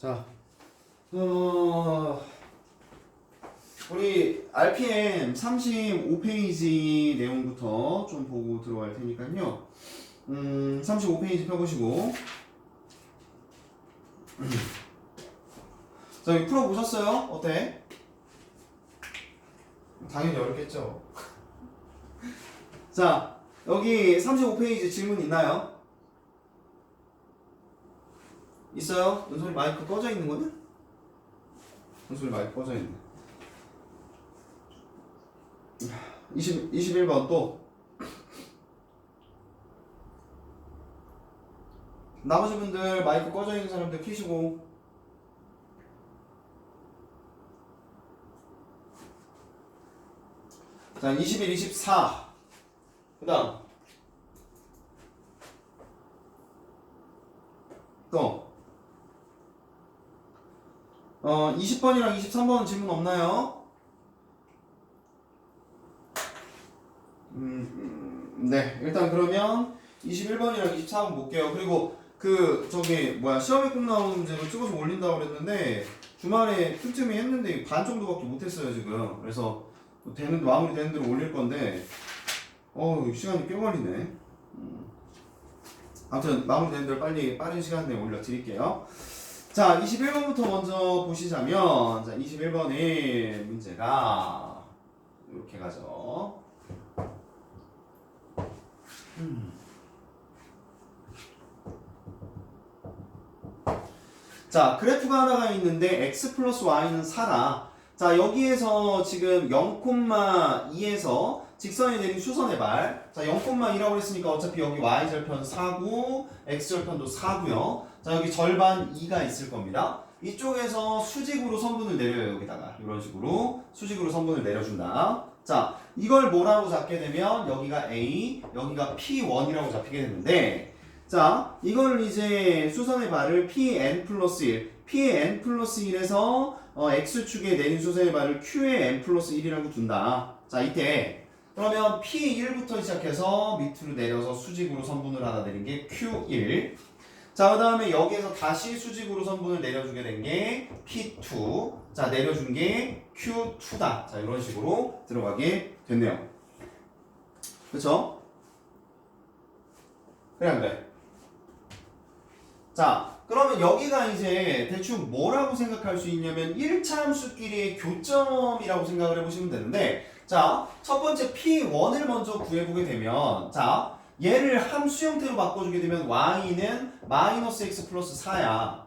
자, 우리 RPM 35페이지 내용부터 좀 보고 들어갈 테니까요. 35페이지 펴보시고. 자, 여기 풀어보셨어요? 어때? 당연히 어렵겠죠. 자, 여기 35페이지 질문 있나요? 있어요? 은솔이 마이크 꺼져 있는 거냐? 은솔이 마이크 꺼져 있네. 21번 또. 나머지 분들 마이크 꺼져 있는 사람들 켜시고. 자, 21, 24. 그 다음. 또. 20번이랑 23번 질문 없나요? 네. 일단 그러면 21번이랑 24번 볼게요. 그리고 시험에 꼭 나오는 문제로 찍어서 올린다고 그랬는데 주말에 틈틈이 했는데 반 정도밖에 못했어요 지금. 그래서 마무리 되는 대로 올릴 건데 시간이 꽤 걸리네. 아무튼 마무리 되는 대로 빠른 시간 내에 올려드릴게요. 자, 21번부터 먼저 보시자면, 자, 21번의 문제가 이렇게 가죠. 자, 그래프가 하나가 있는데 x 플러스 y는 4다. 자, 여기에서 지금 0,2에서 직선에 내린 수선의 발. 자, 0,2라고 했으니까 어차피 여기 y절편 4고 x절편도 4고요. 자, 여기 절반 2가 있을 겁니다. 이쪽에서 수직으로 선분을 내려요. 여기다가 이런 식으로 수직으로 선분을 내려준다. 자, 이걸 뭐라고 잡게 되면 여기가 A, 여기가 P1이라고 잡히게 되는데, 자, 이걸 이제 수선의 발을 Pn 플러스 1, Pn 플러스 1에서 X축에 내린 수선의 발을 Q의 n 플러스 1이라고 둔다. 자, 이때 그러면 P1부터 시작해서 밑으로 내려서 수직으로 선분을 하나 내린 게 Q1. 자, 그 다음에 여기에서 다시 수직으로 선분을 내려주게 된 게 P2. 자, 내려준 게 Q2다. 자, 이런 식으로 들어가게 됐네요. 그쵸? 그래, 안 그래? 자, 그러면 여기가 이제 대충 뭐라고 생각할 수 있냐면 1차 함수끼리의 교점이라고 생각을 해보시면 되는데, 자, 첫 번째 P1을 먼저 구해보게 되면, 자, 얘를 함수 형태로 바꿔주게 되면 y는 마이너스 x 플러스 4야.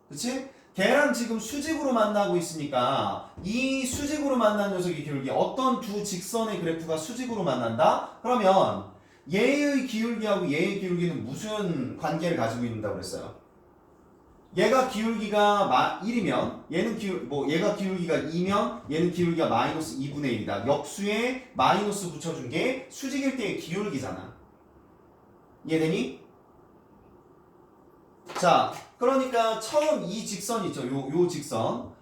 그치? 걔랑 지금 수직으로 만나고 있으니까 이 수직으로 만난 녀석의 기울기, 어떤 두 직선의 그래프가 수직으로 만난다? 그러면 얘의 기울기하고 얘의 기울기는 무슨 관계를 가지고 있는다고 그랬어요? 얘가 기울기가 1이면 얘는 얘가 기울기가 2면 얘는 기울기가 마이너스 2분의 1이다. 역수에 마이너스 붙여준 게 수직일 때의 기울기잖아. 이해되니? 자, 그러니까 처음 이 직선 있죠. 요 직선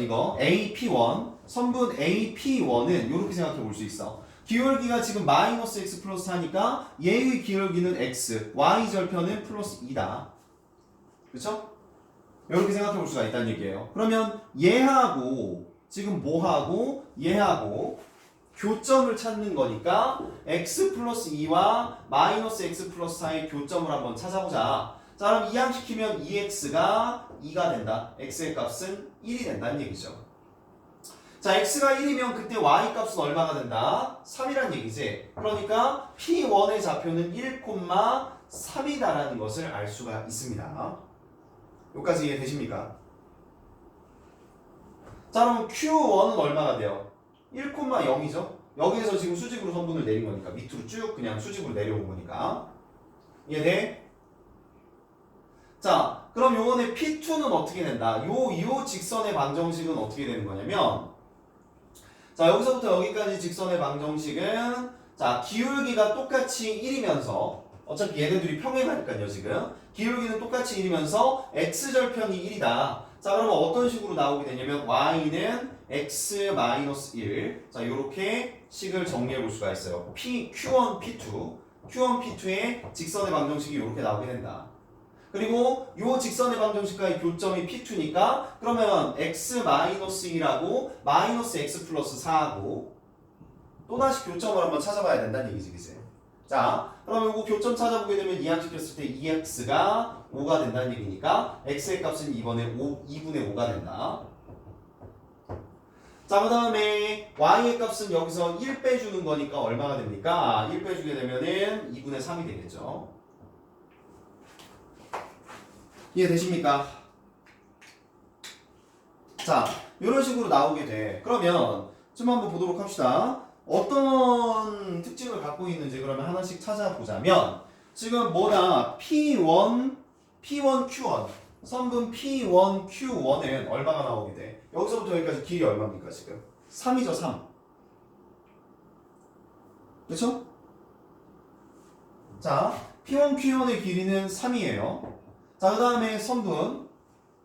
이거 AP1, 선분 AP1은 이렇게 생각해 볼 수 있어. 기울기가 지금 마이너스 x 플러스 4니까 얘의 기울기는 x, y절편은 플러스 2다. 그렇죠? 이렇게 생각해 볼 수가 있다는 얘기예요. 그러면 얘하고 지금 뭐하고 얘하고 교점을 찾는 거니까 x 플러스 2와 마이너스 x 플러스 4의 교점을 한번 찾아보자. 자, 그럼 이항시키면 2x가 2가 된다. x의 값은 1이 된다는 얘기죠. 자, x가 1이면 그때 y 값은 얼마가 된다? 3이란 얘기지. 그러니까 P1의 좌표는 1,3이다라는 것을 알 수가 있습니다. 여기까지 이해되십니까? 자, 그럼 Q1은 얼마가 돼요? 1,0이죠? 여기에서 지금 수직으로 선분을 내린 거니까 밑으로 쭉 그냥 수직으로 내려온 거니까. 이해돼? 자, 그럼 요번에 P2는 어떻게 된다? 요 직선의 방정식은 어떻게 되는 거냐면, 자, 여기서부터 여기까지 직선의 방정식은, 자, 기울기가 똑같이 1이면서, 어차피 얘네들이 평행하니까요 지금 기울기는 똑같이 1이면서 x절편이 1이다. 자, 그러면 어떤 식으로 나오게 되냐면 y는 x-1. 자, 요렇게 식을 정리해 볼 수가 있어요. Q1, P2의 직선의 방정식이 요렇게 나오게 된다. 그리고 요 직선의 방정식과의 교점이 P2니까 그러면 x-2하고 마이너스 x 플러스 4하고 또다시 교점을 한번 찾아봐야 된다는 얘기지, 그치? 자, 그럼 요거 교점 찾아보게 되면 이항시켰을 때 2x가 5가 된다는 얘기니까 x의 값은 이번에 2분의 5가 된다. 자, 그 다음에 y의 값은 여기서 1 빼주는 거니까 얼마가 됩니까? 1 빼주게 되면은 2분의 3이 되겠죠. 이해되십니까? 자, 이런 식으로 나오게 돼. 그러면 좀 한번 보도록 합시다. 어떤 특징을 갖고 있는지 그러면 하나씩 찾아보자면 지금 뭐다? P1, Q1 선분 P1, Q1은 얼마가 나오게 돼? 여기서부터 여기까지 길이 얼마입니까 지금? 3이죠 3. 그렇죠? 자, P1, Q1의 길이는 3이에요. 자, 그 다음에 선분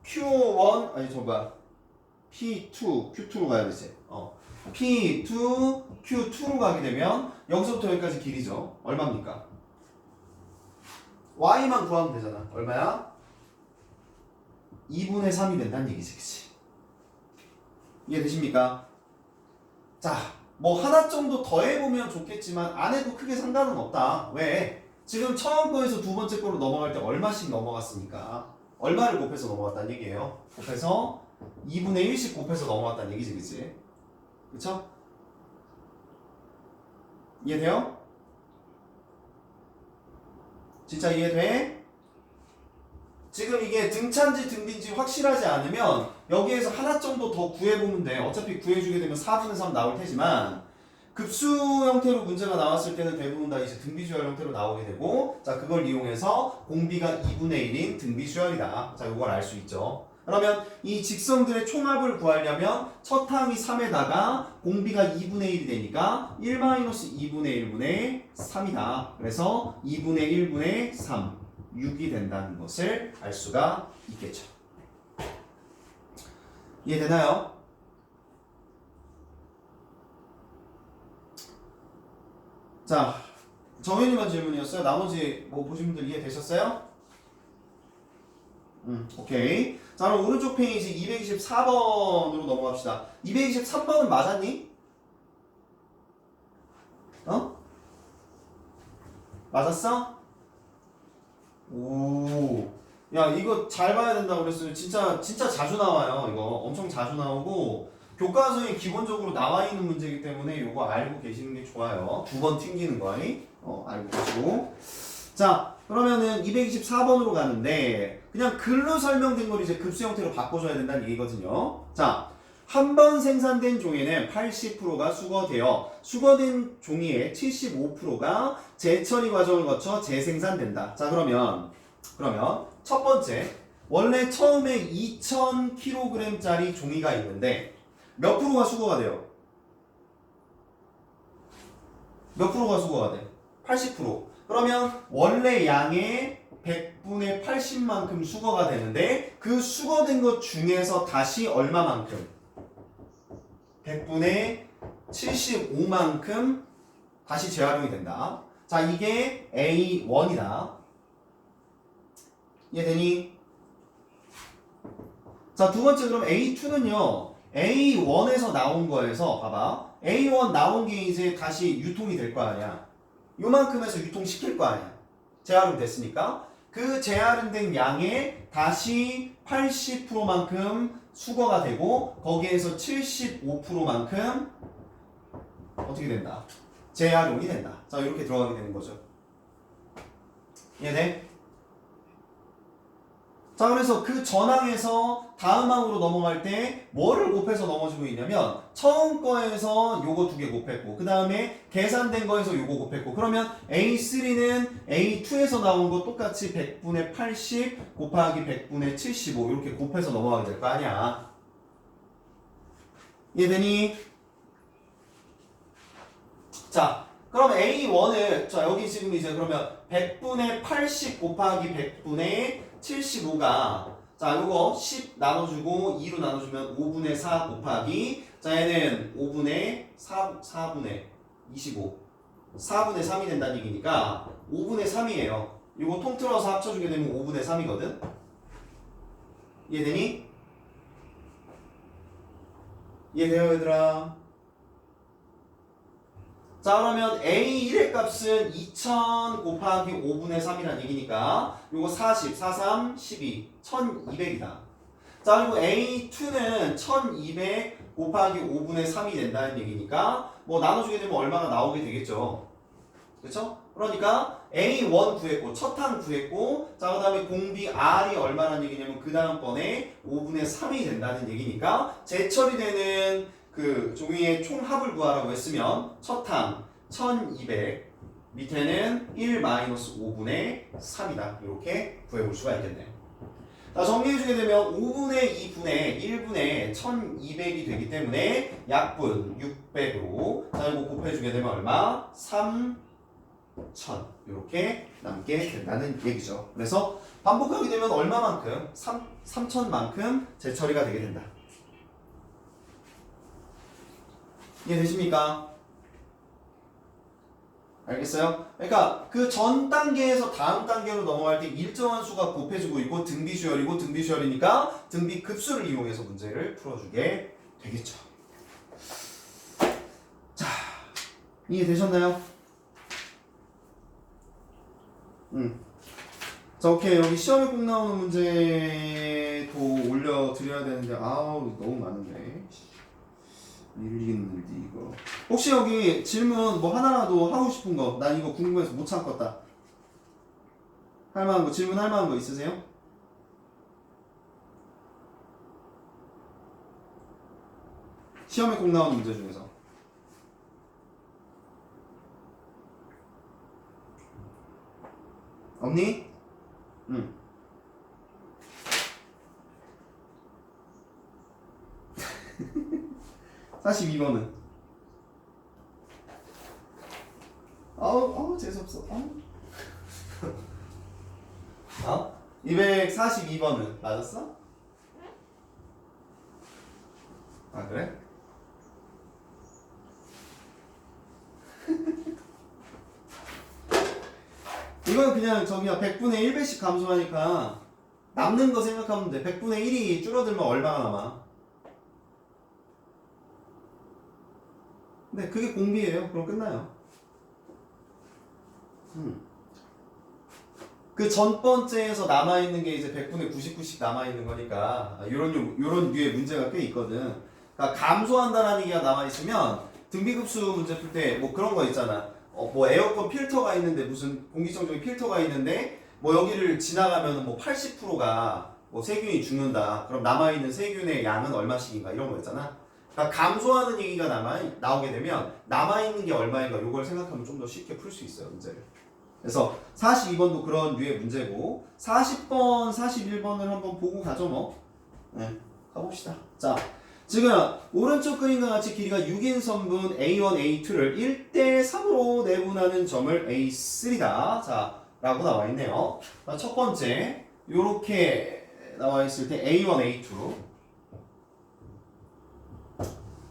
Q1 아니 저거야 P2, Q2로 가야 되지. P2, Q2로 가게 되면 여기서부터 여기까지 길이죠. 얼마입니까? Y만 구하면 되잖아. 얼마야? 2분의 3이 된다는 얘기지, 그치? 이해되십니까? 자, 뭐 하나 정도 더 해보면 좋겠지만 안 해도 크게 상관은 없다. 왜? 지금 처음 거에서 두 번째 거로 넘어갈 때 얼마씩 넘어갔으니까 얼마를 곱해서 넘어갔다는 얘기예요. 곱해서 2분의 1씩 곱해서 넘어갔다는 얘기지, 그치? 그쵸? 이해돼요? 진짜 이해돼? 지금 이게 등차인지 등비인지 확실하지 않으면 여기에서 하나 정도 더 구해보면 돼. 어차피 구해주게 되면 4분의 3 나올 테지만 급수 형태로 문제가 나왔을 때는 대부분 다 이제 등비수열 형태로 나오게 되고 자 그걸 이용해서 공비가 2분의 1인 등비수열이다. 자 이걸 알 수 있죠. 그러면 이 직선들의 총합을 구하려면 첫 항이 3에다가 공비가 2분의 1이 되니까 1-2분의 1분의 3이다. 그래서 2분의 1분의 3, 6이 된다는 것을 알 수가 있겠죠. 이해되나요? 자, 정현이만 질문이었어요. 나머지 뭐 보신 분들 이해되셨어요? 오케이. 자, 그럼 오른쪽 페이지 224번으로 넘어갑시다. 223번은 맞았니? 맞았어? 오. 야, 이거 잘 봐야 된다고 그랬어요. 진짜 자주 나와요. 이거 엄청 자주 나오고 교과서에 기본적으로 나와 있는 문제이기 때문에 이거 알고 계시는 게 좋아요. 두 번 튕기는 거 알고 계시고. 자, 그러면은 224번으로 가는데 그냥 글로 설명된 걸 이제 급수 형태로 바꿔줘야 된다는 얘기거든요. 자, 한 번 생산된 종이에는 80%가 수거되어 수거된 종이의 75%가 재처리 과정을 거쳐 재생산된다. 자, 그러면 첫 번째 원래 처음에 2000kg짜리 종이가 있는데 몇 프로가 수거가 돼요? 몇 프로가 수거가 돼? 80%. 그러면 원래 양의 100분의 80만큼 수거가 되는데 그 수거된 것 중에서 다시 얼마만큼? 100분의 75만큼 다시 재활용이 된다. 자, 이게 A1이다. 이해되니? 자, 두 번째 그럼 A2는요. A1에서 나온 거에서 봐봐. A1 나온 게 이제 다시 유통이 될 거 아니야. 요만큼에서 유통시킬 거 아니야. 재활용 됐으니까. 그 재활용된 양의 다시 80%만큼 수거가 되고 거기에서 75%만큼 어떻게 된다? 재활용이 된다. 자, 이렇게 들어가게 되는 거죠. 이해돼? 자, 그래서 그 전항에서 다음 항으로 넘어갈 때 뭐를 곱해서 넘어지고 있냐면 처음 거에서 요거 두 개 곱했고 그 다음에 계산된 거에서 요거 곱했고 그러면 A3는 A2에서 나온 거 똑같이 100분의 80 곱하기 100분의 75 이렇게 곱해서 넘어가게 될 거 아니야. 이해되니? 자, 그럼 A1을 자 여기 지금 이제 그러면 100분의 80 곱하기 100분의 75가 자 요거 10 나눠주고 2로 나눠주면 5분의 4 곱하기 자 얘는 5분의 4분의 25 4분의 3이 된다는 얘기니까 5분의 3이에요. 이거 통틀어서 합쳐주게 되면 5분의 3이거든. 이해되니? 이해돼요 얘들아? 자 그러면 A1의 값은 2000 곱하기 5분의 3이라는 얘기니까 요거 40, 43, 12, 1200이다. 자 그리고 A2는 1200 곱하기 5분의 3이 된다는 얘기니까 뭐 나눠주게 되면 얼마가 나오게 되겠죠. 그쵸? 그러니까 A1 구했고 첫 항 구했고 자 그 다음에 공비 R이 얼마라는 얘기냐면 그 다음번에 5분의 3이 된다는 얘기니까 재처리되는 그 종이의 총합을 구하라고 했으면 첫 항 1200 밑에는 1-5분의 3이다 이렇게 구해볼 수가 있겠네요. 자 정리해주게 되면 5분의 2분의 1분의 1200이 되기 때문에 약분 600으로 자 이거 곱해주게 되면 얼마? 3000 이렇게 남게 된다는 얘기죠. 그래서 반복하게 되면 얼마만큼? 3000만큼 재처리가 되게 된다. 이해되십니까? 알겠어요? 그러니까 그 전 단계에서 다음 단계로 넘어갈 때 일정한 수가 곱해지고 있고 등비수열이고 등비수열이니까 등비 급수를 이용해서 문제를 풀어주게 되겠죠. 자, 이해되셨나요? 자, 오케이. 여기 시험에 꼭 나오는 문제도 올려드려야 되는데 아우 너무 많은데 밀리는데 이거 혹시 여기 질문 뭐 하나라도 하고 싶은 거 난 이거 궁금해서 못 참겠다 할 만한 거 질문할 만한 거 있으세요? 시험에 꼭 나오는 문제 중에서 없니? 응. 사실 42번은 아우 재수없어. 242번은 맞았어? 아 그래? 이건 그냥 저기야 100분의 1배씩 감소하니까 남는 거 생각하면 돼. 100분의 1이 줄어들면 얼마가 남아? 네, 그게 공비예요. 그럼 끝나요. 그 전 번째에서 남아있는 게 이제 100분의 99씩 남아있는 거니까 요런 류의 문제가 꽤 있거든. 그러니까 감소한다라는 얘기가 남아있으면 등비급수 문제 풀 때 뭐 그런 거 있잖아. 뭐 에어컨 필터가 있는데 무슨 공기청정기 필터가 있는데 뭐 여기를 지나가면 뭐 80%가 뭐 세균이 죽는다. 그럼 남아있는 세균의 양은 얼마씩인가 이런 거 있잖아. 그러니까 감소하는 얘기가 나오게 되면 남아있는 게 얼마인가 요걸 생각하면 좀 더 쉽게 풀 수 있어요 문제를. 그래서 42번도 그런 류의 문제고 40번, 41번을 한번 보고 가죠 뭐. 네, 가봅시다. 자, 지금 오른쪽 그림과 같이 길이가 6인 선분 A1, A2를 1대3으로 내분하는 점을 A3다. 자, 라고 나와 있네요. 자, 첫 번째 요렇게 나와 있을 때 A1, A2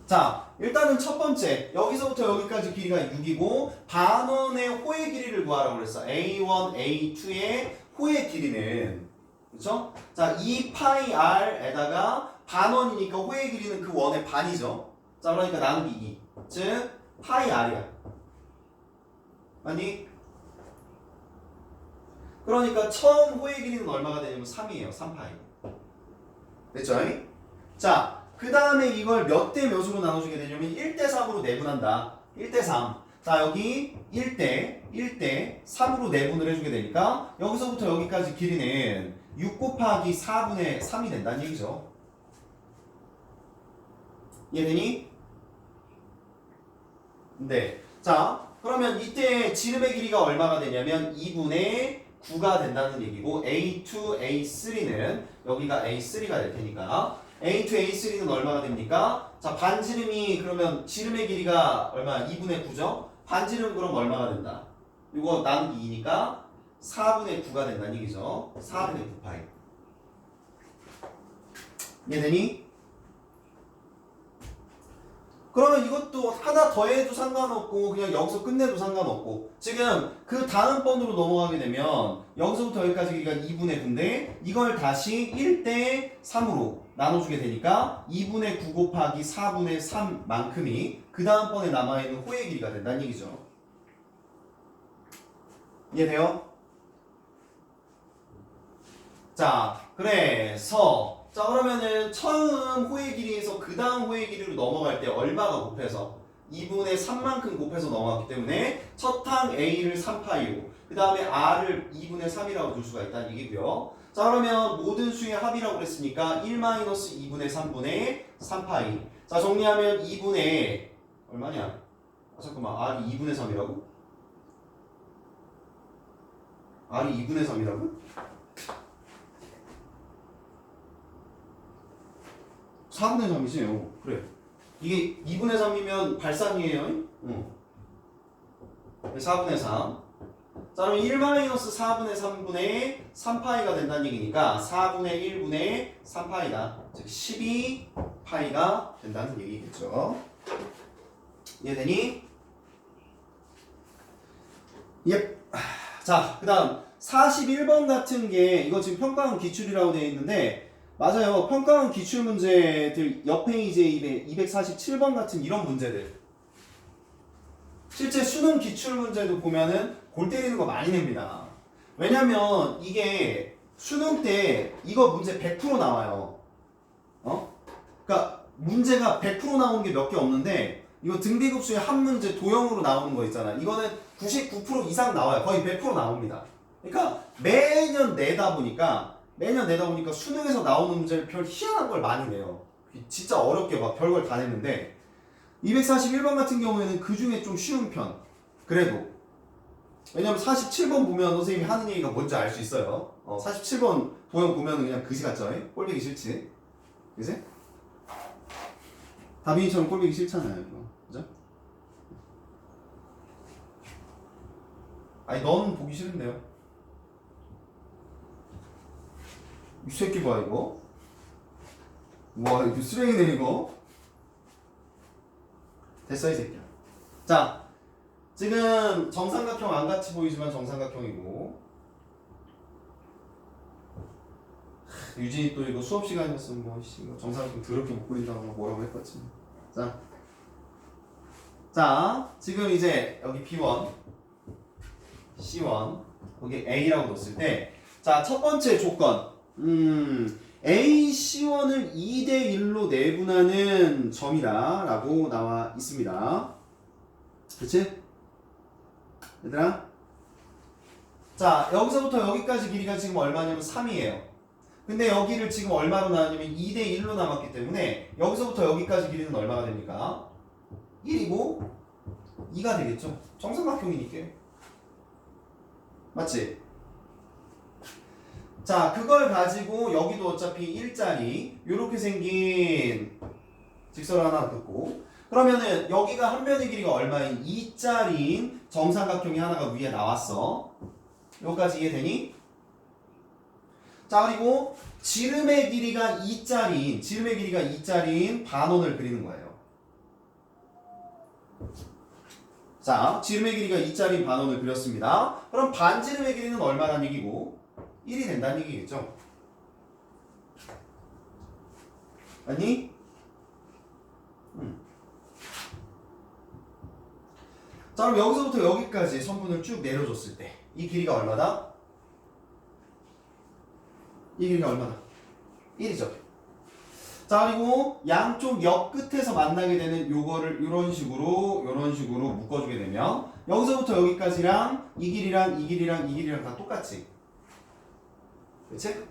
자, 일단은 첫 번째 여기서부터 여기까지 길이가 6이고 반원의 호의 길이를 구하라고 그랬어. A1, A2의 호의 길이는 그렇죠? 자, 2파이r에다가 반원이니까 호의 길이는 그 원의 반이죠. 자, 그러니까 나누기 2. 즉 파이r이야. 맞니? 그러니까 처음 호의 길이는 얼마가 되냐면 3이에요. 3파이. 됐죠? 자, 그 다음에 이걸 몇 대 몇으로 나눠주게 되냐면 1대3으로 내분한다. 1대3. 자, 여기 1대 3으로 내분을 해주게 되니까 여기서부터 여기까지 길이는 6 곱하기 4분의 3이 된다는 얘기죠. 이해되니? 네. 자, 그러면 이때 지름의 길이가 얼마가 되냐면 2분의 9가 된다는 얘기고 A2, A3는 여기가 A3가 될 테니까 A2, A3는 얼마가 됩니까? 자, 반지름이 그러면 지름의 길이가 얼마? 2분의 9죠? 반지름 그럼 얼마가 된다? 이거 나누기 2니까 4분의 9가 된다는 얘기죠. 4분의 9파이. 이해되니? 그러면 그러면 이것도 하나 더해도 상관없고 그냥 여기서 끝내도 상관없고 지금 그 다음 번으로 넘어가게 되면 여기서부터 여기까지 길이가 2분의 9인데 이걸 다시 1대 3으로 나눠주게 되니까 2분의 9 곱하기 4분의 3만큼이 그 다음 번에 남아있는 호의 길이가 된다는 얘기죠. 이해돼요? 자, 그래서 자 그러면은 처음 호의 길이에서 그 다음 호의 길이로 넘어갈 때 얼마가 곱해서 2분의 3만큼 곱해서 넘어갔기 때문에 첫 항 A를 3파이고 그 다음에 R을 2분의 3이라고 둘 수가 있다는 얘기고요. 자 그러면 모든 수의 합이라고 그랬으니까 1-2분의 3분의 3파이. 자 정리하면 2분의 얼마냐? 아, 잠깐만 R이 2분의 3이라고? R이 2분의 3이라고? 4분의 3이지. 그래. 이게 2분의 3이면 발산이에요. 응. 4분의 3. 자, 그럼 1-4분의 3분의 3파이가 된다는 얘기니까 4분의 1분의 3파이다. 즉 12파이가 된다는 얘기겠죠. 이해되니? 예. 자, 그 다음 41번 같은 게 이거 지금 평가원 기출이라고 되어 있는데 맞아요. 평가원 기출 문제들 옆에 이제 247번 같은 이런 문제들 실제 수능 기출 문제도 보면은 골 때리는 거 많이 냅니다. 왜냐면 이게 수능 때 이거 문제 100% 나와요. 그러니까 문제가 100% 나오는 게 몇 개 없는데 이거 등비급수의 한 문제 도형으로 나오는 거 있잖아. 이거는 99% 이상 나와요. 거의 100% 나옵니다. 그러니까 매년 내다 보니까 수능에서 나오는 문제를 별 희한한 걸 많이 내요. 진짜 어렵게 막 별걸 다 냈는데 241번 같은 경우에는 그 중에 좀 쉬운 편. 그래도 왜냐면 47번 보면 선생님이 하는 얘기가 뭔지 알 수 있어요. 47번 도형 보면 그냥 그지 같죠? 꼴보기 싫지? 그지? 다빈이처럼 꼴보기 싫잖아요. 이거. 그죠? 아니 넌 보기 싫은데요. 이 새끼 봐 이거. 와 이거 쓰레기네 이거. 됐어 이 새끼야. 자 지금 정삼각형 안 같이 보이지만 정삼각형이고 유진이 또 이거 수업 시간이었으면 뭐 정삼각형 더럽게 못 그린다고 뭐라고 했겠지. 자 지금 이제 여기 B1 C1 거기 A라고 뒀을 때 자 첫 번째 조건 A, C1을 2대1로 내분하는 점이다 라고 나와 있습니다. 그치? 얘들아? 자 여기서부터 여기까지 길이가 지금 얼마냐면 3이에요. 근데 여기를 지금 얼마로 나왔냐면 2대1로 남았기 때문에 여기서부터 여기까지 길이는 얼마가 됩니까? 1이고 2가 되겠죠. 정삼각형이니까. 맞지? 자 그걸 가지고 여기도 어차피 일자리 요렇게 생긴 직선을 하나 긋고 그러면은 여기가 한 변의 길이가 얼마인 2짜리인 정삼각형이 하나가 위에 나왔어. 여기까지 이해되니? 자 그리고 지름의 길이가 2짜리인 반원을 그리는 거예요. 자 지름의 길이가 2짜리인 반원을 그렸습니다. 그럼 반지름의 길이는 얼마란 얘기고 1이 된다는 얘기겠죠? 아니? 자 그럼 여기서부터 여기까지 선분을 쭉 내려줬을 때 이 길이가 얼마다? 이 길이가 얼마다? 1이죠. 자 그리고 양쪽 옆 끝에서 만나게 되는 요거를 요런 식으로 묶어주게 되면 여기서부터 여기까지랑 이 길이랑 다 똑같지? 그치?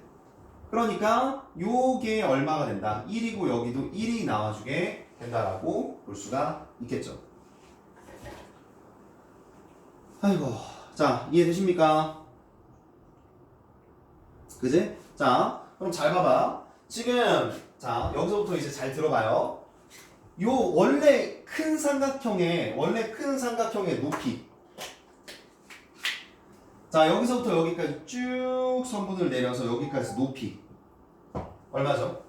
그러니까 요게 얼마가 된다? 1이고 여기도 1이 나와주게 된다라고 볼 수가 있겠죠. 아이고 자 이해되십니까? 그지? 자 그럼 잘 봐봐. 지금 자 여기서부터 이제 잘 들어봐요. 요 원래 큰 삼각형의 높이 자 여기서부터 여기까지 쭉 선분을 내려서 여기까지 높이 얼마죠?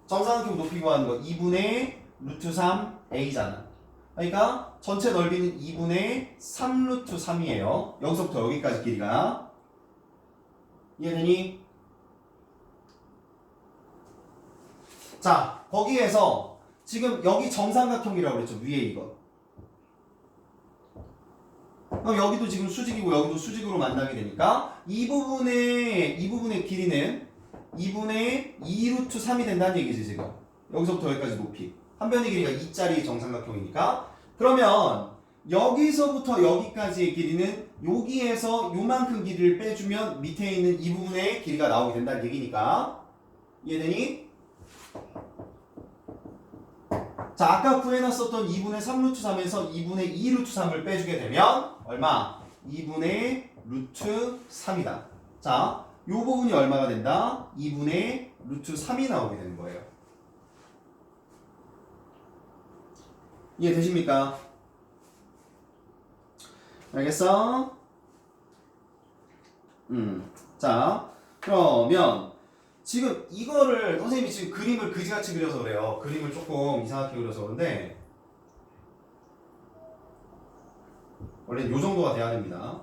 정삼각형 높이 구하는 거 2분의 루트 3a잖아. 그러니까 전체 넓이는 2분의 3 루트 3이에요. 여기서부터 여기까지 길이가. 이해되니? 자, 거기에서 지금 여기 정삼각형이라고 그랬죠. 위에 이거. 그럼 여기도 지금 수직이고 여기도 수직으로 만나게 되니까 이 부분의 길이는 2분의 2 루트 3이 된다는 얘기지 지금. 여기서부터 여기까지 높이. 한 변의 길이가 2짜리 정삼각형이니까. 그러면 여기서부터 여기까지의 길이는 여기에서 요만큼 길이를 빼주면 밑에 있는 이 부분의 길이가 나오게 된다는 얘기니까. 이해되니? 자, 아까 구해놨었던 2분의 3 루트 3에서 2분의 2 루트 3을 빼주게 되면 얼마? 2분의 루트 3이다. 자, 요 부분이 얼마가 된다? 2분의 루트 3이 나오게 되는 거예요. 이해되십니까? 알겠어? 자, 그러면 지금 이거를 선생님이 지금 그림을 그지같이 그려서 그래요. 그림을 조금 이상하게 그려서 그런데 원래 요 정도가 돼야 됩니다.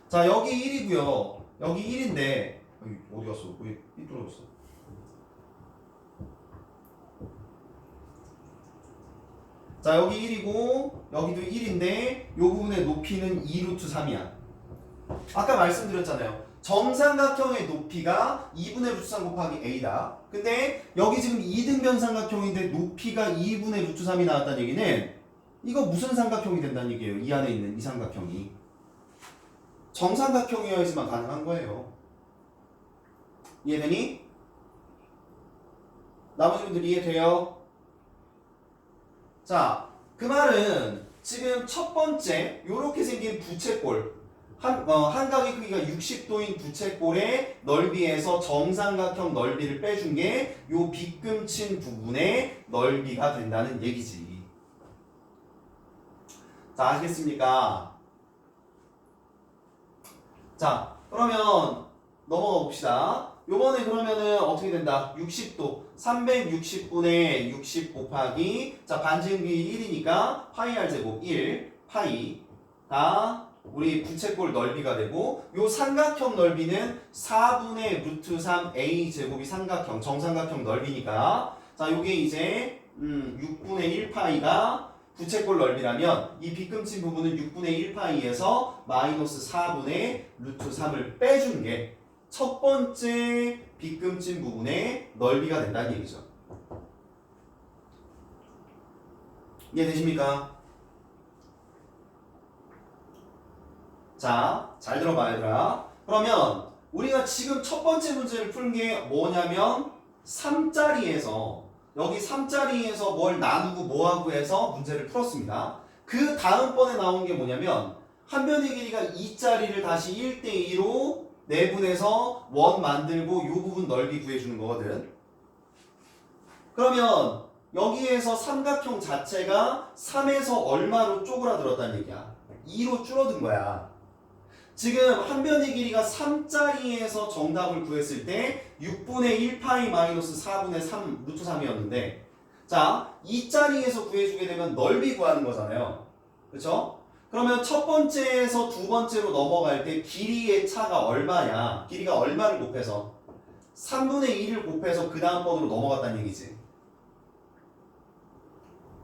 자, 여기 1이고요. 여기 1인데 어디 갔어? 왜 삐뚤어졌어? 자, 여기 1이고 여기도 1인데 요 부분의 높이는 2 루트 3이야. 아까 말씀드렸잖아요. 정삼각형의 높이가 2분의 루트 3 곱하기 a다. 근데 여기 지금 2등변 삼각형인데 높이가 2분의 루트 3이 나왔다는 얘기는 이거 무슨 삼각형이 된다는 얘기예요. 이 안에 있는 이 삼각형이. 정삼각형이어야지만 가능한 거예요. 이해되니? 나머지 분들 이해돼요? 자, 그 말은 지금 첫 번째 요렇게 생긴 부채꼴 한각의 크기가 60도인 부채꼴의 넓이에서 정삼각형 넓이를 빼준 게 요 빗금친 부분의 넓이가 된다는 얘기지. 자, 아시겠습니까? 자, 그러면 넘어가 봅시다. 요번에 그러면은 어떻게 된다? 60도 360분의 60 곱하기 자 반지름이 1이니까 파이 r 제곱 1 파이가 우리 부채꼴 넓이가 되고 요 삼각형 넓이는 4분의 루트 3 a 제곱이 삼각형 정삼각형 넓이니까 자 요게 이제 6분의 1 파이가 부채꼴 넓이라면 이 빗금친 부분은 6분의 1파이에서 마이너스 4분의 루트 3을 빼준 게 첫 번째 빗금친 부분의 넓이가 된다는 얘기죠. 이해되십니까? 자, 잘 들어봐 얘들아. 그러면 우리가 지금 첫 번째 문제를 푼 게 뭐냐면 3짜리에서 여기 3짜리에서 뭘 나누고 뭐하고 해서 문제를 풀었습니다. 그 다음번에 나온 게 뭐냐면 한 변의 길이가 2짜리를 다시 1대2로 내분해서 원 만들고 이 부분 넓이 구해주는 거거든. 그러면 여기에서 삼각형 자체가 3에서 얼마로 쪼그라들었다는 얘기야. 2로 줄어든 거야. 지금 한 변의 길이가 3짜리에서 정답을 구했을 때 6분의 1파이 마이너스 4분의 3 루트 3이었는데 자 2짜리에서 구해주게 되면 넓이 구하는 거잖아요. 그렇죠? 그러면 첫 번째에서 두 번째로 넘어갈 때 길이의 차가 얼마냐? 길이가 얼마를 곱해서 3분의 2를 곱해서 그 다음 번으로 넘어갔다는 얘기지.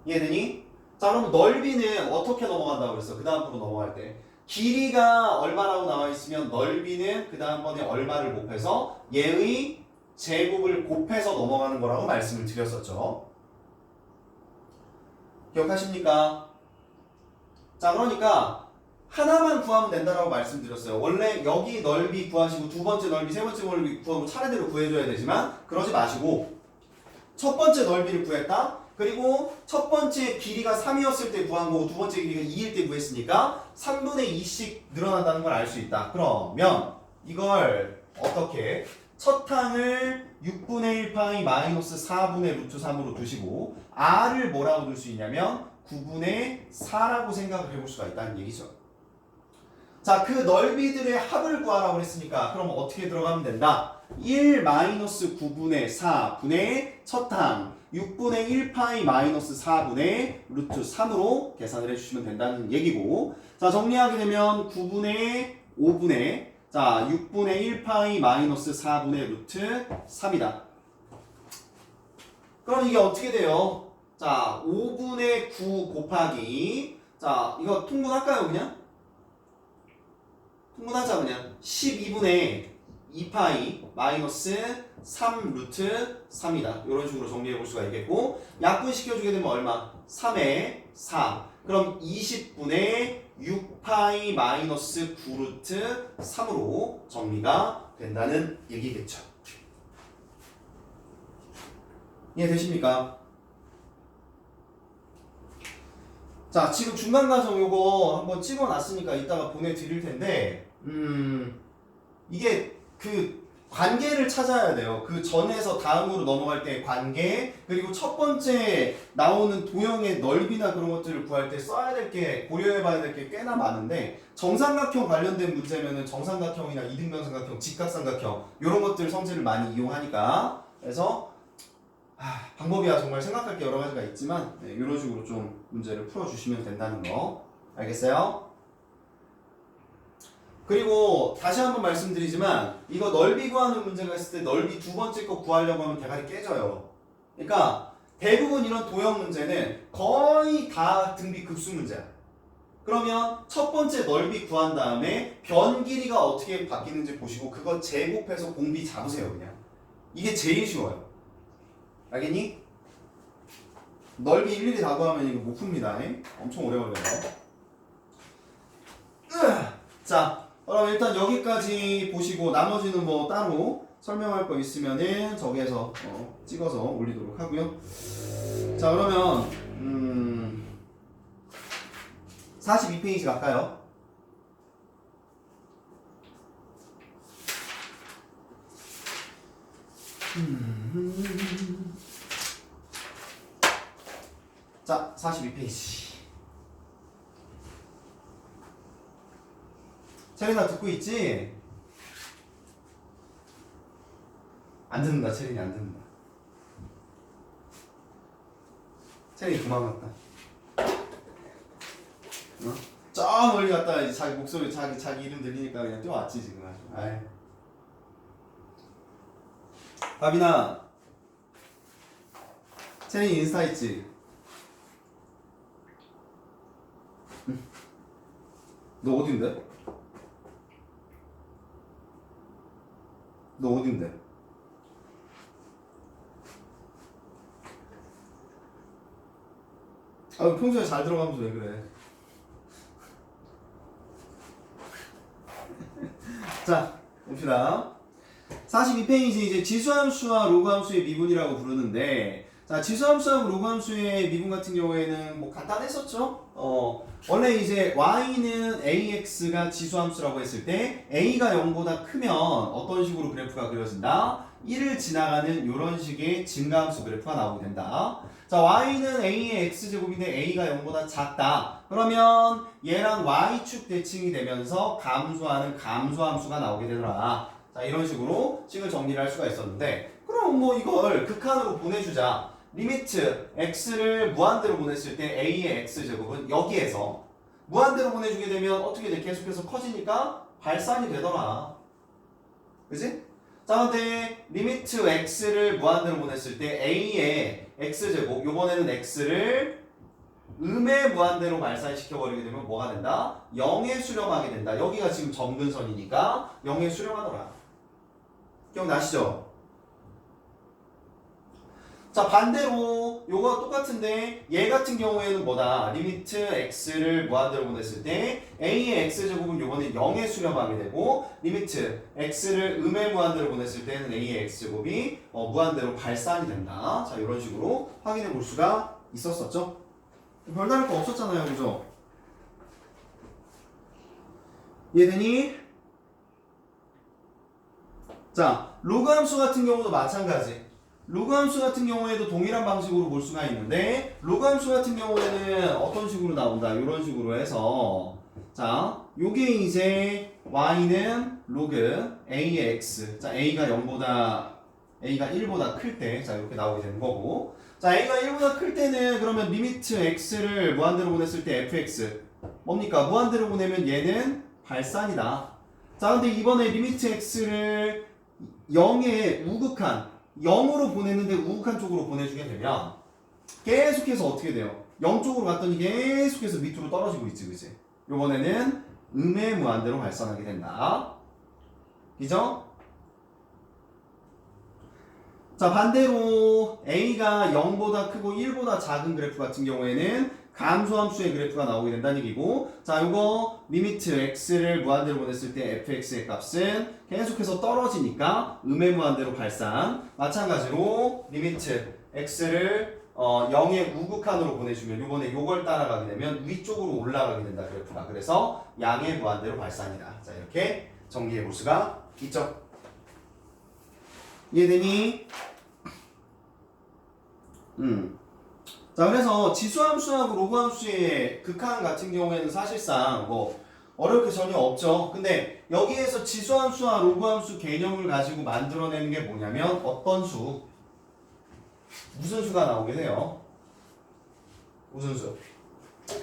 이해되니? 자 그럼 넓이는 어떻게 넘어간다고 그랬어? 그 다음 번으로 넘어갈 때 길이가 얼마라고 나와 있으면 넓이는 그 다음번에 얼마를 곱해서 얘의 제곱을 곱해서 넘어가는 거라고 말씀을 드렸었죠. 기억하십니까? 자 그러니까 하나만 구하면 된다라고 말씀드렸어요. 원래 여기 넓이 구하시고 두 번째 넓이, 세 번째 넓이 구하고 차례대로 구해줘야 되지만 그러지 마시고 첫 번째 넓이를 구했다. 그리고 첫 번째 길이가 3이었을 때 구한 거고 두 번째 길이가 2일 때 구했으니까 3분의 2씩 늘어난다는 걸 알 수 있다. 그러면 이걸 어떻게 첫 항을 6분의 1파이 마이너스 4분의 루트 3으로 두시고 r을 뭐라고 둘 수 있냐면 9분의 4라고 생각을 해볼 수가 있다는 얘기죠. 자, 그 넓이들의 합을 구하라고 그랬으니까 그럼 어떻게 들어가면 된다? 1 마이너스 9분의 4분의 첫 항 6분의 1파이 마이너스 4분의 루트 3으로 계산을 해주시면 된다는 얘기고, 자, 정리하게 되면 9분의 5분의 자 6분의 1파이 마이너스 4분의 루트 3이다. 그럼 이게 어떻게 돼요? 자, 5분의 9 곱하기 자, 이거 통분할까요 그냥? 통분하자 그냥. 12분의 2파이 마이너스 3 루트 3이다. 이런 식으로 정리해 볼 수가 있겠고, 약분 시켜주게 되면 얼마? 3에 4. 그럼 20분의 6파이 마이너스 9 루트 3으로 정리가 된다는 얘기겠죠. 이해되십니까? 자, 지금 중간 과정 요거 한번 찍어놨으니까 이따가 보내드릴 텐데, 이게 그 관계를 찾아야 돼요. 그 전에서 다음으로 넘어갈 때 관계, 그리고 첫 번째 나오는 도형의 넓이나 그런 것들을 구할 때 써야 될 게, 고려해 봐야 될 게 꽤나 많은데, 정삼각형 관련된 문제면은 정삼각형이나 이등변삼각형, 직각삼각형 이런 것들 성질을 많이 이용하니까, 그래서 방법이야 정말 생각할 게 여러 가지가 있지만, 네, 이런 식으로 좀 문제를 풀어주시면 된다는 거 알겠어요? 그리고 다시 한번 말씀드리지만, 이거 넓이 구하는 문제가 있을 때 넓이 두 번째 거 구하려고 하면 대가리 깨져요. 그러니까 대부분 이런 도형 문제는 거의 다 등비 급수 문제야. 그러면 첫 번째 넓이 구한 다음에 변 길이가 어떻게 바뀌는지 보시고 그거 제곱해서 공비 잡으세요. 그냥 이게 제일 쉬워요. 알겠니? 넓이 일일이 다 구하면 이거 못 풉니다. 엄청 오래 걸려요. 자, 그럼 일단 여기까지 보시고 나머지는 뭐 따로 설명할 거 있으면은 저기에서 찍어서 올리도록 하고요. 자, 그러면 42페이지 갈까요? 자, 42페이지. 체린아 듣고 있지? 안 듣는다. 체린이 안 듣는다. 체린이 도망갔다. 저 멀리 갔다가 이제 자기 목소리, 자기 이름 들리니까 그냥 뛰어왔지 지금 아주. 아이. 바비나, 체린이 인스타 있지? 응. 너 어딘데? 너 어딘데? 아, 평소에 잘 들어가면서 왜 그래? 자, 봅시다. 42페이지 이제 지수함수와 로그함수의 미분이라고 부르는데, 자, 지수함수하고 로그함수의 미분 같은 경우에는 뭐 간단했었죠? 원래 이제 y는 ax가 지수함수라고 했을 때 a가 0보다 크면 어떤 식으로 그래프가 그려진다? 1을 지나가는 이런 식의 증가함수 그래프가 나오게 된다. 자, y는 a의 x제곱인데 a가 0보다 작다. 그러면 얘랑 y축 대칭이 되면서 감소하는 감소함수가 나오게 되더라. 자, 이런 식으로 식을 정리를 할 수가 있었는데, 그럼 뭐 이걸 극한으로 보내주자. 리미트 x를 무한대로 보냈을 때 a의 x제곱은 여기에서 무한대로 보내주게 되면 어떻게 돼? 계속해서 커지니까 발산이 되더라. 그치? 자, 근데 리미트 x를 무한대로 보냈을 때 a의 x제곱, 요번에는 x를 음의 무한대로 발산시켜버리게 되면 뭐가 된다? 0에 수렴하게 된다. 여기가 지금 점근선이니까 0에 수렴하더라. 기억나시죠? 자, 반대로 요거 똑같은데 얘 같은 경우에는 뭐다? 리미트 x를 무한대로 보냈을 때 a의 x제곱은 요번에 0에 수렴하게 되고, 리미트 x를 음의 무한대로 보냈을 때는 a의 x제곱이 무한대로 발산이 된다. 자, 이런 식으로 확인해 볼 수가 있었었죠? 별다를 거 없었잖아요. 그죠? 이해되니? 자, 로그 함수 같은 경우도 마찬가지. 로그 함수 같은 경우에도 동일한 방식으로 볼 수가 있는데, 로그 함수 같은 경우에는 어떤 식으로 나온다? 이런 식으로 해서, 자, 요게 이제 y는 로그 a의 x. 자, a가 1보다 클 때, 자, 이렇게 나오게 되는 거고. 자, a가 1보다 클 때는 그러면 리미트 x를 무한대로 보냈을 때 fx. 뭡니까? 무한대로 보내면 얘는 발산이다. 자, 근데 이번에 리미트 x를 0에 우극한, 0으로 보냈는데 우극한 쪽으로 보내주게 되면 계속해서 어떻게 돼요? 0 쪽으로 갔더니 계속해서 밑으로 떨어지고 있지, 그치? 요번에는 음의 무한대로 발산하게 된다. 그죠? 자, 반대로 a가 0보다 크고 1보다 작은 그래프 같은 경우에는 감소함수의 그래프가 나오게 된다는 얘기고, 자, 요거 리미트 x를 무한대로 보냈을 때 fx의 값은 계속해서 떨어지니까 음의 무한대로 발산. 마찬가지로 리미트 x를 0의 우극한으로 보내주면 요번에 요걸 따라가게 되면 위쪽으로 올라가게 된다, 그래프가. 그래서 양의 무한대로 발산이다. 자, 이렇게 정리해 볼 수가 있죠. 이해되니? 자, 그래서 지수함수하고 로그함수의 극한 같은 경우에는 사실상 뭐 어려울 게 전혀 없죠. 근데 여기에서 지수함수와 로그함수 개념을 가지고 만들어내는 게 뭐냐면 어떤 수? 무슨 수가 나오게 돼요? 무슨 수?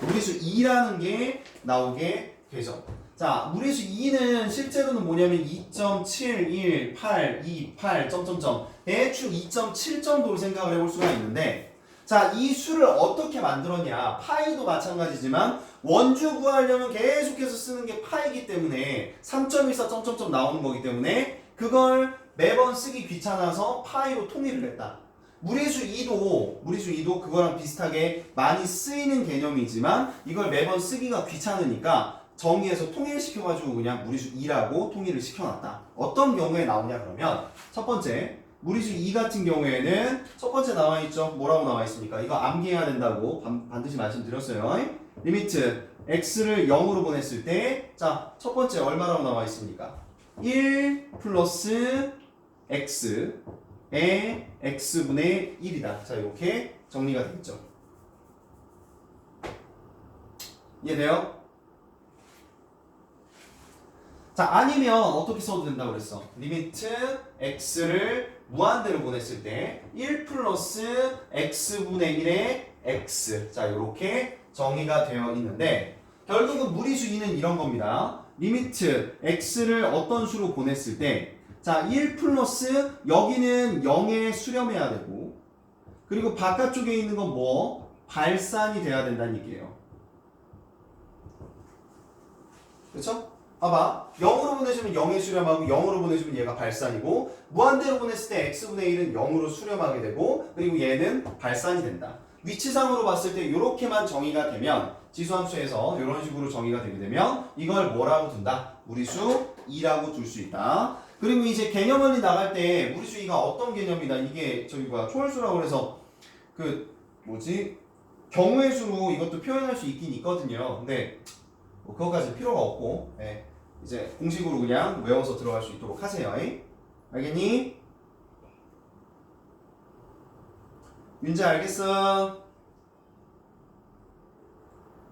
무리수 2라는 게 나오게 되죠. 자, 무리수 2는 실제로는 뭐냐면 2.71828 점점점 대충 2.7 정도로 생각을 해볼 수가 있는데, 자, 이 수를 어떻게 만들었냐? 파이도 마찬가지지만 원주 구하려면 계속해서 쓰는 게 파이기 때문에 3.14 점점점 나오는 거기 때문에 그걸 매번 쓰기 귀찮아서 파이로 통일을 했다. 무리수 2도 그거랑 비슷하게 많이 쓰이는 개념이지만 이걸 매번 쓰기가 귀찮으니까 정의에서 통일시켜가지고 그냥 무리수 2라고 통일을 시켜놨다. 어떤 경우에 나오냐 그러면 첫 번째 무리수 2 같은 경우에는 첫 번째 나와 있죠. 뭐라고 나와 있습니까? 이거 암기해야 된다고 반드시 말씀드렸어요. 리미트 x를 0으로 보냈을 때, 자, 첫 번째 얼마라고 나와 있습니까? 1 플러스 x의 x분의 1이다. 자, 이렇게 정리가 되겠죠. 이해돼요? 자, 아니면 어떻게 써도 된다고 그랬어? 리미트 x를 무한대로 보냈을 때 1 플러스 x분의 1의 x. 자, 이렇게 정의가 되어 있는데 결국은 무리수 2는 이런 겁니다. 리미트 x를 어떤 수로 보냈을 때, 자, 1 플러스 여기는 0에 수렴해야 되고, 그리고 바깥쪽에 있는 건 뭐? 발산이 돼야 된다는 얘기예요. 그렇죠? 봐봐. 0으로 보내주면 0에 수렴하고 0으로 보내주면 얘가 발산이고, 무한대로 보냈을 때 x분의 1은 0으로 수렴하게 되고, 그리고 얘는 발산이 된다. 위치상으로 봤을 때 이렇게만 정의가 되면, 지수함수에서 이런 식으로 정의가 되게 되면 이걸 뭐라고 둔다? 무리수 2라고 둘 수 있다. 그리고 이제 개념원리 나갈 때 무리수 2가 어떤 개념이다? 이게 저기 뭐야 초월수라고 그래서 그 뭐지? 경우의 수로 이것도 표현할 수 있긴 있거든요. 근데 뭐 그것까지 필요가 없고, 네. 이제 공식으로 그냥 외워서 들어갈 수 있도록 하세요. 알겠니? 윤지 알겠어?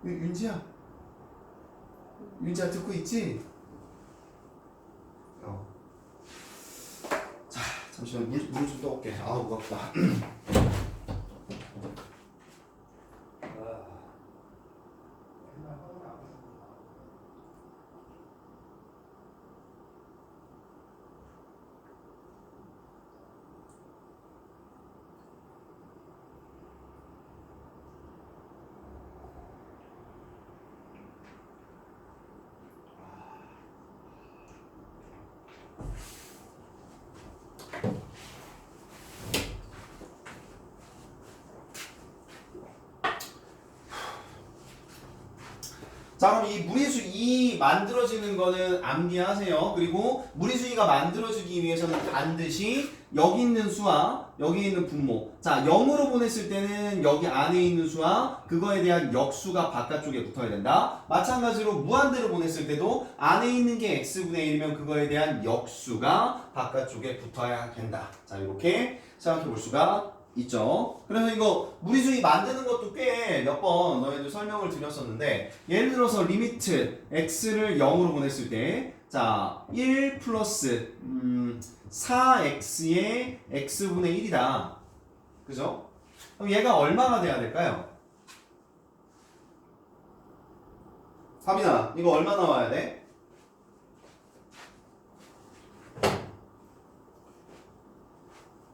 윤지야, 윤지야 듣고 있지? 자, 잠시만 물 좀 떠올게. 아우 무겁다. 자, 그럼 이 무리수 2 만들어지는 거는 암기하세요. 그리고 무리수 2가 만들어지기 위해서는 반드시 여기 있는 수와 여기 있는 분모, 자, 0으로 보냈을 때는 여기 안에 있는 수와 그거에 대한 역수가 바깥쪽에 붙어야 된다. 마찬가지로 무한대로 보냈을 때도 안에 있는 게 x분의 1이면 그거에 대한 역수가 바깥쪽에 붙어야 된다. 자, 이렇게 생각해 볼 수가 있죠. 그래서 이거 무리수 만드는 것도 꽤 몇 번 너희들 설명을 드렸었는데 예를 들어서 리미트 x를 0으로 보냈을 때 자, 1 플러스 4x의 x분의 1이다. 그죠? 그럼 얘가 얼마가 돼야 될까요? 하빈아, 이거 얼마 나와야 돼?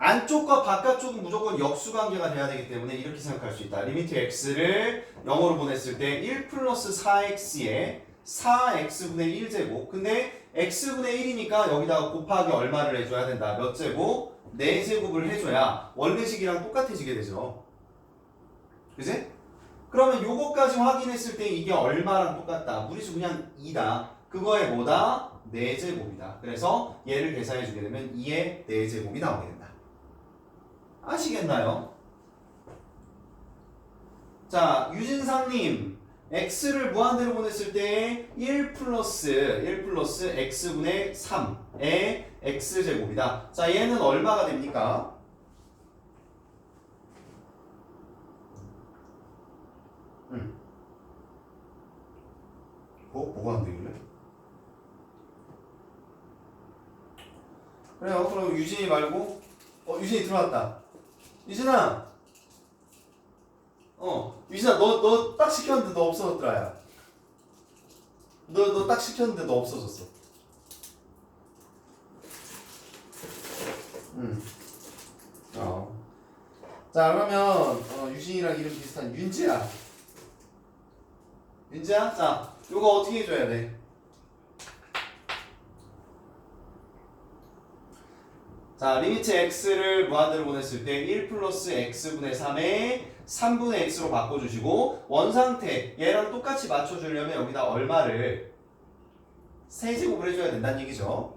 안쪽과 바깥쪽은 무조건 역수관계가 돼야 되기 때문에 이렇게 생각할 수 있다. 리미트 x를 0으로 보냈을 때 1 플러스 4x에 4x분의 1제곱. 근데 x분의 1이니까 여기다가 곱하기 얼마를 해줘야 된다. 몇 제곱? 4제곱을 해줘야 원래식이랑 똑같아지게 되죠. 그지? 그러면 요거까지 확인했을 때 이게 얼마랑 똑같다. 무리수 그냥 2다. 그거에 뭐다? 4제곱이다. 그래서 얘를 계산해주게 되면 2의 4제곱이 나오게 된다. 아시겠나요? 자, 유진상님 x를 무한대로 보냈을 때 1 플러스 x분의 3의 x제곱이다. 자, 얘는 얼마가 됩니까? 뭐가 안 되길래? 그래요. 그럼 유진이 말고 유진이 들어왔다. 유진아, 유진아, 너 딱 시켰는데 너 없어졌더라, 야. 너 딱 시켰는데 너 없어졌어. 자, 그러면 유진이랑 이름 비슷한 윤지야. 윤지야, 자, 요거 어떻게 해줘야 돼? 자, 리미트 x를 무한대로 보냈을 때 1 플러스 x분의 3에 3분의 x로 바꿔주시고 원상태 얘랑 똑같이 맞춰주려면 여기다 얼마를 세제곱을 해줘야 된다는 얘기죠.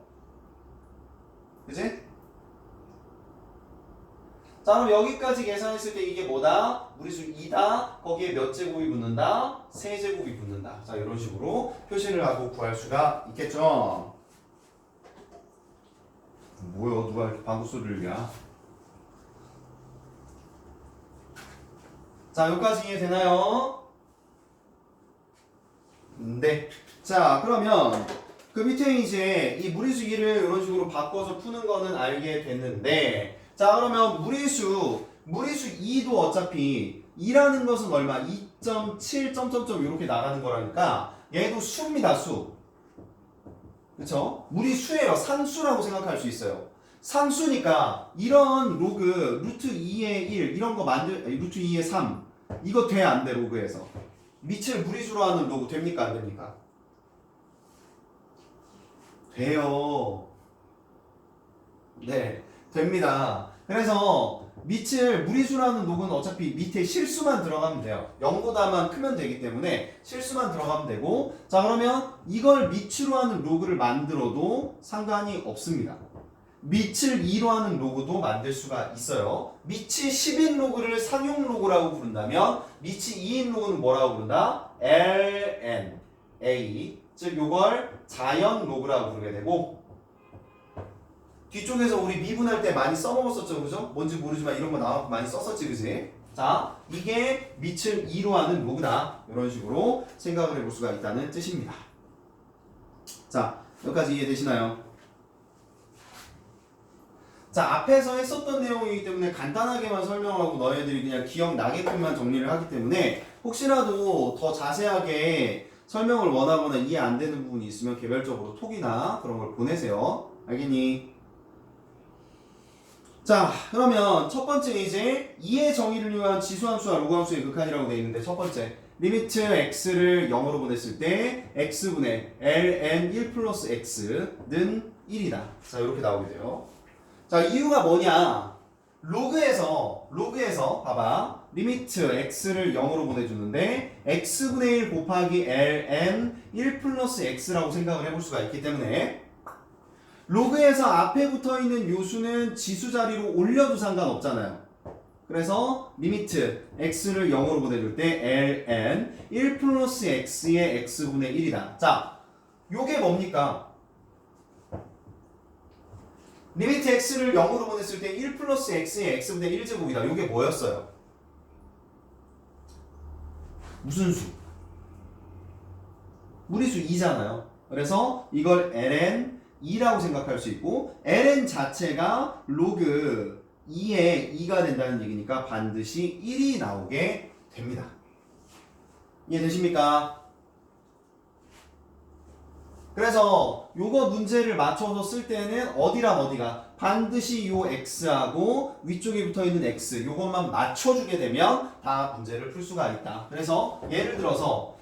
그치? 자, 그럼 여기까지 계산했을 때 이게 뭐다? 무리수 2다. 거기에 몇 제곱이 붙는다? 세제곱이 붙는다. 자, 이런 식으로 표시를 하고 구할 수가 있겠죠. 뭐야, 누가 이렇게 방구 소리를 야? 자, 여기까지 이해되나요? 네. 자, 그러면 그 밑에 이제 이 무리수 2를 이런 식으로 바꿔서 푸는 거는 알게 됐는데, 자, 그러면 무리수 2도 어차피 2라는 것은 얼마? 2.7 점점점 이렇게 나가는 거라니까 얘도 수입니다, 수. 그쵸? 무리수예요. 상수라고 생각할 수 있어요. 상수니까 이런 로그 루트 2의 1 이런 거 루트 2의 3 이거 돼 안 돼? 로그에서 밑을 무리수로 하는 로그 됩니까 안 됩니까? 돼요. 네, 됩니다. 그래서 밑을 무리수로 하는 로그는 어차피 밑에 실수만 들어가면 돼요. 0보다만 크면 되기 때문에 실수만 들어가면 되고, 자, 그러면 이걸 밑으로 하는 로그를 만들어도 상관이 없습니다. 밑을 2로 하는 로그도 만들 수가 있어요. 밑이 10인 로그를 상용 로그라고 부른다면 밑이 2인 로그는 뭐라고 부른다? ln a, 즉 요걸 자연 로그라고 부르게 되고, 뒤쪽에서 우리 미분할 때 많이 써먹었었죠, 그죠? 뭔지 모르지만 이런 거 나와서 많이 썼었지, 그지? 자, 이게 밑을 2로 하는 로그다. 이런 식으로 생각을 해볼 수가 있다는 뜻입니다. 자, 여기까지 이해되시나요? 자, 앞에서 했었던 내용이기 때문에 간단하게만 설명하고 너희들이 그냥 기억나게끔만 정리를 하기 때문에 혹시라도 더 자세하게 설명을 원하거나 이해 안 되는 부분이 있으면 개별적으로 톡이나 그런 걸 보내세요. 알겠니? 자, 그러면 첫 번째 이제 2의 정의를 이용한 지수함수와 로그함수의 극한이라고 되어 있는데 첫 번째 리미트 x를 0으로 보냈을 때 x분의 ln 1 플러스 x는 1이다. 자, 이렇게 나오게 돼요. 자, 이유가 뭐냐? 로그에서 봐봐. 리미트 x를 0으로 보내주는데 x분의 1 곱하기 ln 1 플러스 x라고 생각을 해볼 수가 있기 때문에 로그에서 앞에 붙어있는 요수는 지수 자리로 올려도 상관없잖아요. 그래서 리미트 x를 0으로 보내줄 때 ln 1 플러스 x의 x분의 1이다. 자, 요게 뭡니까? 리미트 x를 0으로 보냈을 때 1 플러스 x의 x분의 1제곱이다. 이게 뭐였어요? 무슨 수? 무리수 2잖아요. 그래서 이걸 ln 2라고 생각할 수 있고 ln 자체가 로그 2의 2가 된다는 얘기니까 반드시 1이 나오게 됩니다. 이해되십니까? 그래서 요거 문제를 맞춰서 쓸 때는 어디랑 어디가 반드시 요 x하고 위쪽에 붙어있는 x 요것만 맞춰주게 되면 다 문제를 풀 수가 있다. 그래서 예를 들어서